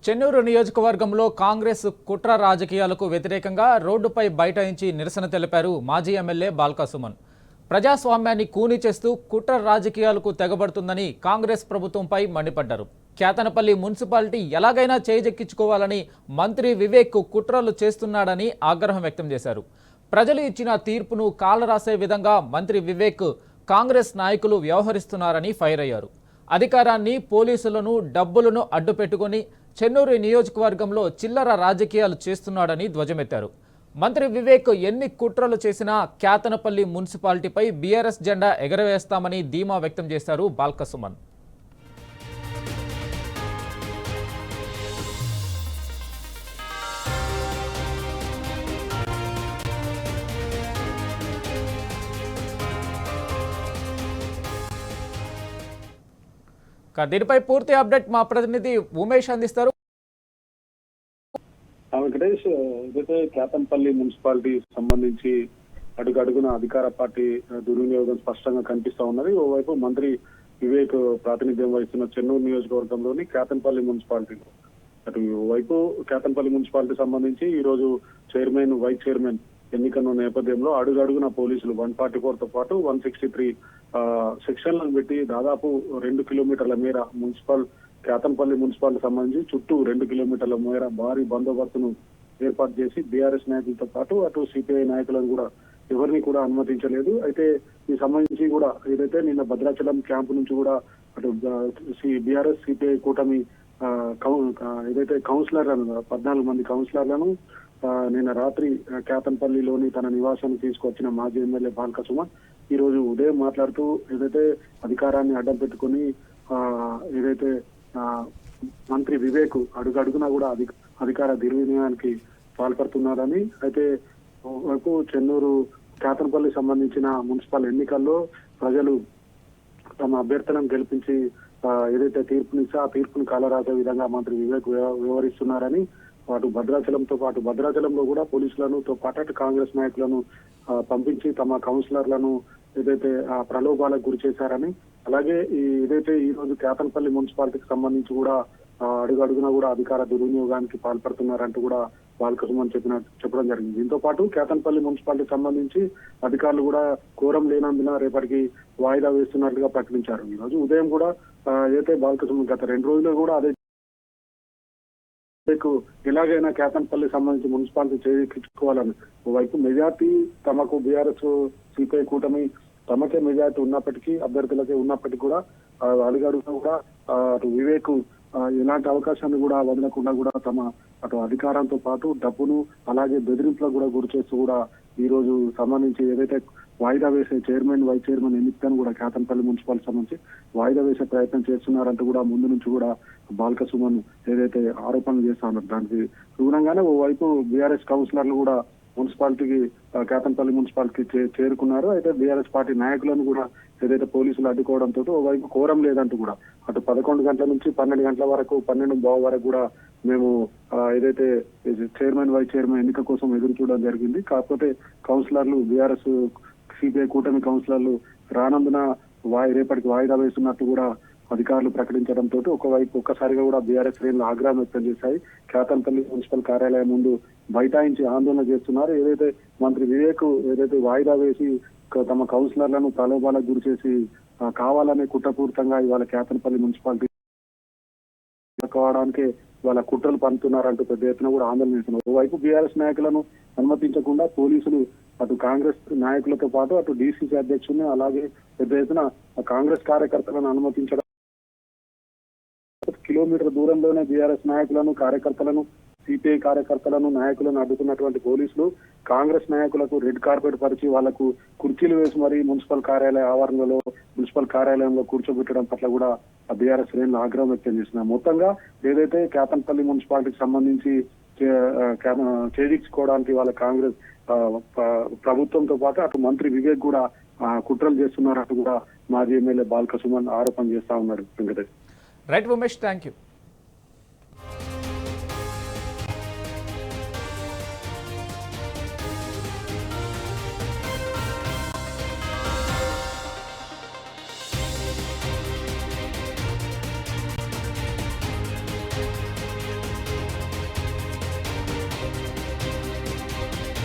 చెన్నూరు నియోజకవర్గంలో కాంగ్రెస్ కుట్ర రాజకీయాలకు వ్యతిరేకంగా రోడ్డుపై బైఠాయించి నిరసన తెలిపారు మాజీ ఎమ్మెల్యే బాల్క సుమన్. ప్రజాస్వామ్యాన్ని కూని చేస్తూ కుట్ర రాజకీయాలకు తెగబడుతుందని కాంగ్రెస్ ప్రభుత్వంపై మండిపడ్డారు. కేతనపల్లి మున్సిపాలిటీ ఎలాగైనా చేజెక్కించుకోవాలని మంత్రి వివేక్ కుట్రలు చేస్తున్నాడని ఆగ్రహం వ్యక్తం చేశారు. ప్రజలు ఇచ్చిన తీర్పును కాలరాసే విధంగా మంత్రి వివేక్ కాంగ్రెస్ నాయకులు వ్యవహరిస్తున్నారని ఫైర్ అయ్యారు. అధికారాన్ని, పోలీసులను, డబ్బులను అడ్డుపెట్టుకుని చెన్నూరు నియోజకవర్గంలో చిల్లర రాజకీయాలు చేస్తున్నాడని ధ్వజమెత్తారు. మంత్రి వివేక్ ఎన్ని కుట్రలు చేసినా కేతనపల్లి మున్సిపాలిటీపై బీఆర్ఎస్ జెండా ఎగరవేస్తామని ధీమా వ్యక్తం చేశారు బాల్క సుమన్. దీనిపై పూర్తి అప్డేట్ మా ప్రతినిధి ఉమేష్ అందిస్తారు. వెంకటేష్, ఏదైతే కేతనపల్లి మున్సిపాలిటీ సంబంధించి అడుగడుగున అధికార పార్టీ దుర్వినియోగం స్పష్టంగా కనిపిస్తా ఉన్నది. ఓవైపు మంత్రి వివేక్ ప్రాతినిధ్యం వహిస్తున్న చెన్నూరు నియోజకవర్గంలోని కేతనపల్లి మున్సిపాలిటీలో అటు ఓవైపు కేతనపల్లి మున్సిపాలిటీ సంబంధించి ఈ రోజు చైర్మన్, వైస్ చైర్మన్ ఎన్నికల నేపథ్యంలో అడుగడుగున పోలీసులు 144తో పాటు 163 సెక్షన్లను పెట్టి దాదాపు 2 కిలోమీటర్ల మేర కేతనపల్లి మున్సిపాలిటీ సంబంధించి చుట్టూ 2 కిలోమీటర్ల మేర భారీ బందోబస్తును ఏర్పాటు చేసి బీఆర్ఎస్ నాయకులతో పాటు అటు సిపిఐ నాయకులను కూడా ఎవరిని కూడా అనుమతించలేదు. అయితే ఈ సంబంధించి కూడా ఏదైతే నిన్న భద్రాచలం క్యాంపు నుంచి కూడా అటు బీఆర్ఎస్ సిపిఐ కూటమి ఏదైతే కౌన్సిలర్లను 14 మంది కౌన్సిలర్లను నిన్న రాత్రి కేతనపల్లిలోని తన నివాసానికి తీసుకొచ్చిన మాజీ ఎమ్మెల్యే బాల్క సుమన్ ఈ రోజు ఉదయం మాట్లాడుతూ ఏదైతే అధికారాన్ని అడ్డం పెట్టుకుని ఏదైతే మంత్రి వివేక్ అడుగడుగునా కూడా అధికార దుర్వినియోగానికి పాల్పడుతున్నారని, అయితే వైపు చెన్నూరు కేతనపల్లి సంబంధించిన మున్సిపల్ ఎన్నికల్లో ప్రజలు తమ అభ్యర్థులను గెలిపించి ఏదైతే తీర్పునిస్తే ఆ తీర్పును కాలరాసే విధంగా మంత్రి వివేక్ వ్యవహరిస్తున్నారని, అటు భద్రాచలంలో కూడా పోలీసులతో పాటు అటు కాంగ్రెస్ నాయకులను పంపించి తమ కౌన్సిలర్లను ఏదైతే ప్రలోభాలకు గురి చేశారని, అలాగే ఏదైతే ఈ రోజు కేతనపల్లి మున్సిపాలిటీకి సంబంధించి కూడా అడుగడుగునా కూడా అధికార దుర్వినియోగానికి పాల్పడుతున్నారంటూ కూడా బాల్క సుమన్ చెప్పడం జరిగింది. దీంతో పాటు కేతనపల్లి మున్సిపాలిటీకి సంబంధించి అధికారులు కూడా కోరం లేనందున రేపటికి వాయిదా వేస్తున్నట్లుగా ప్రకటించారు. ఈ రోజు ఉదయం కూడా ఏదైతే బాల్క సుమన్ గత 2 రోజులు కూడా అదే ఎలాగైనా కేతనపల్లి సంబంధించి మున్సిపాలిటీ చేయించుకోవాలని, ఓవైపు మెజార్టీ తమకు బీఆర్ఎస్ సిపిఐ కూటమి తమకే మెజార్టీ ఉన్నప్పటికీ, అభ్యర్థులకే ఉన్నప్పటికీ కూడా అడుగడుగునా కూడా అటు వివేక్ ఎలాంటి అవకాశాన్ని కూడా వదలకుండా కూడా తమ అటు అధికారంతో పాటు డబ్బును అలాగే బెదిరింపులకు కూడా గురి చేస్తూ కూడా ఈ రోజు సంబంధించి ఏదైతే వాయిదా వేసే చైర్మన్, వైస్ చైర్మన్ ఎన్నికను కూడా కేతనపల్లి మున్సిపాలిటీ సంబంధించి వాయిదా వేసే ప్రయత్నం చేస్తున్నారంటూ కూడా ముందు నుంచి కూడా బాల్క సుమన్ ఏదైతే ఆరోపణలు చేస్తా ఉన్నారు దానికి దూరంగానే ఓవైపు బీఆర్ఎస్ కౌన్సిలర్లు కూడా మున్సిపాలిటీకి కేతనపల్లి మున్సిపాలిటీకి చేరుకున్నారు. అయితే బీఆర్ఎస్ పార్టీ నాయకులను కూడా ఏదైతే పోలీసులు అడ్డుకోవడంతో ఓవైపు కోరం లేదంటూ కూడా అటు 11 గంటల నుంచి 12 గంటల వరకు 12:15 వరకు కూడా మేము ఏదైతే చైర్మన్, వైస్ చైర్మన్ ఎన్నిక కోసం ఎదురు చూడడం జరిగింది. కాకపోతే కౌన్సిలర్లు బీఆర్ఎస్ సిపిఐ కూటమి కౌన్సిలర్లు రానందున రేపటికి వాయిదా వేస్తున్నట్టు కూడా అధికారులు ప్రకటించడంతో ఒక్కసారిగా కూడా బీఆర్ఎస్ శ్రేణులు ఆగ్రహం వ్యక్తం చేశాయి. కేతనపల్లి మున్సిపల్ కార్యాలయం ముందు బైఠాయించి ఆందోళన చేస్తున్నారు. ఏదైతే మంత్రి వివేక్ ఏదైతే వాయిదా వేసి తమ కౌన్సిలర్లను ప్రలోభాలకు గురి చేసి కావాలనే కుట్రపూరితంగా ఇవాళ కేతనపల్లి మున్సిపాలిటీ కావడానికి వాళ్ళ కుట్రలు పన్నుతున్నారంటూ పెద్ద ఎత్తున కూడా ఆందోళన చేస్తున్నారు. ఓవైపు బీఆర్ఎస్ నాయకులను అనుమతించకుండా పోలీసులు అటు కాంగ్రెస్ నాయకులతో పాటు అటు డీసీసీ అధ్యక్షుడిని అలాగే పెద్ద ఎత్తున కాంగ్రెస్ కార్యకర్తలను అనుమతించడం, కిలోమీటర్ దూరంలోనే బీఆర్ఎస్ నాయకులను, కార్యకర్తలను, సిపిఐ కార్యకర్తలను, నాయకులను అడ్డుకున్నటువంటి పోలీసులు కాంగ్రెస్ నాయకులకు రెడ్ కార్పెట్ పరిచి వాళ్లకు కుర్చీలు వేసి మరీ మున్సిపల్ కార్యాలయంలో కూర్చోబెట్టడం పట్ల కూడా బీఆర్ఎస్ శ్రేణులు ఆగ్రహం వ్యక్తం చేస్తున్నారు. మొత్తంగా ఏదైతే కేతనపల్లి మున్సిపాలిటీకి సంబంధించి చేజించుకోవడానికి వాళ్ళ కాంగ్రెస్ ప్రభుత్వంతో పాటు అటు మంత్రి వివేక్ కూడా కుట్రలు చేస్తున్నారంటూ కూడా మాజీ ఎమ్మెల్యే బాల్క సుమన్ ఆరోపణ చేస్తా ఉన్నారు. Venkatesh. Right Umesh, thank you.